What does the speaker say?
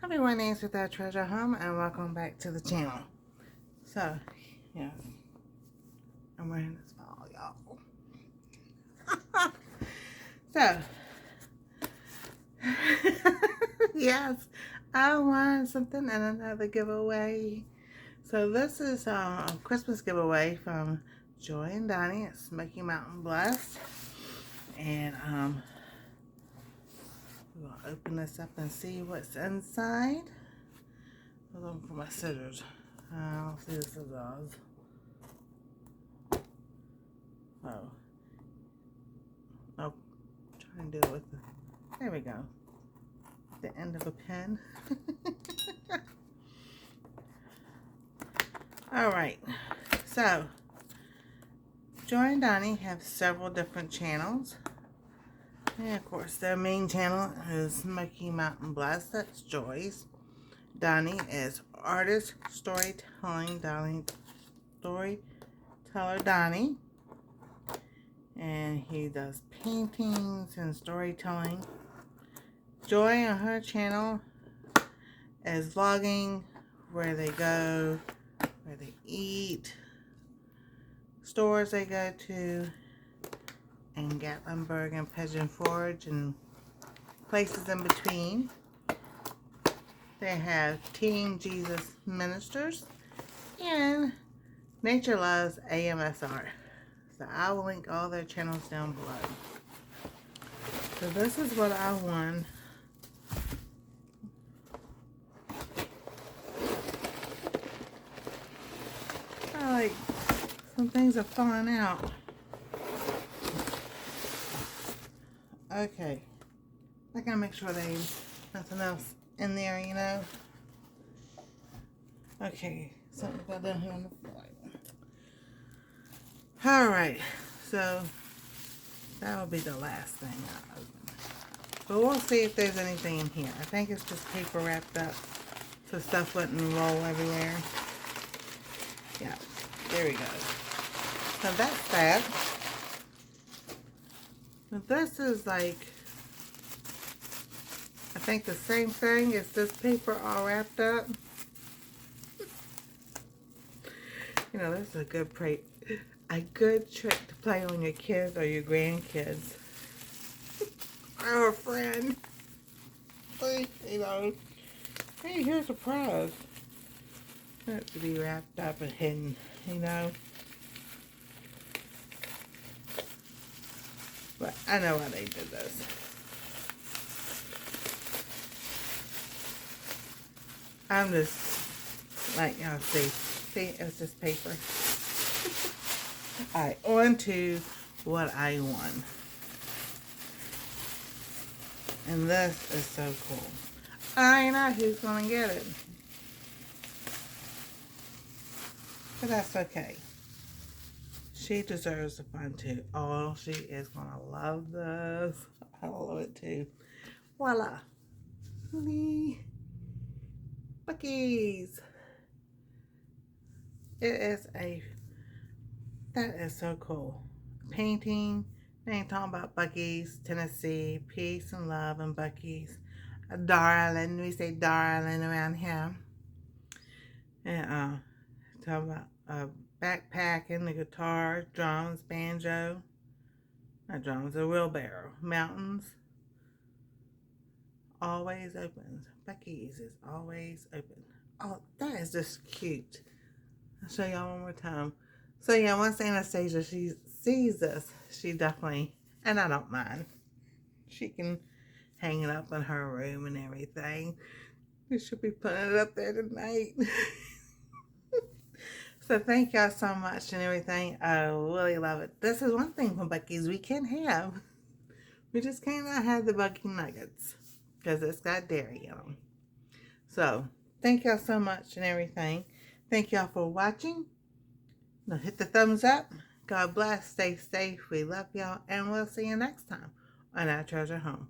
Everyone names with our treasure home, and welcome back to the channel. So, yes, I'm wearing this ball, y'all. So, yes, I won something in another giveaway. So this is a Christmas giveaway from Joy and Donnie at Smoky Mountain Blast, and we'll open this up and see what's inside. I'm looking for my scissors. I don't see the scissors. Oh. Oh, trying to do it with the, there we go. The end of a pen. Alright, so Joy and Donnie have several different channels. And of course, their main channel is Smoky Mountain Blast. That's Joy's. Donnie is Artist Storytelling Storyteller Donnie. And he does paintings and storytelling. Joy on her channel is vlogging, where they go, where they eat, stores they go to, and Gatlinburg and Pigeon Forge and places in between. They have Team Jesus Ministers and Nature Loves AMSR. So I will link all their channels down below. So this is what I won. Like, some things are falling out. Okay. I gotta make sure there's nothing else in there, you know. Okay, something fell down here on the floor. Alright, so that will be the last thing I open. But we'll see if there's anything in here. I think it's just paper wrapped up so stuff wouldn't roll everywhere. Yeah, there we go. So that's that. But this is like, I think the same thing as this paper all wrapped up. You know, this is a good trick to play on your kids or your grandkids. Or a friend. You know, hey, here's a prize. Not to be wrapped up and hidden, you know. But I know why they did this. I'm just, like y'all see, it's just paper. Alright, on to what I won. And this is so cool. I know who's gonna get it. But that's okay. She deserves the fun too. Oh, she is gonna love this. I love it too. Voila. Bucky's. That is so cool. Painting. They ain't talking about Bucky's, Tennessee. Peace and love and Bucky's. Darling. We say darling around here. And talking about backpacking, the guitar, drums, banjo. Not drums, a wheelbarrow. Mountains. Always open. Bucky's is always open. Oh, that is just cute. I'll show y'all one more time. So yeah, once Anastasia she sees this, she definitely, and I don't mind. She can hang it up in her room and everything. We should be putting it up there tonight. So thank y'all so much and everything. I really love it. This is one thing from Bucky's we can have. We just cannot have the Bucky Nuggets because it's got dairy in them. So thank y'all so much and everything. Thank y'all for watching. Now hit the thumbs up. God bless. Stay safe. We love y'all. And we'll see you next time on Our Treasure Home.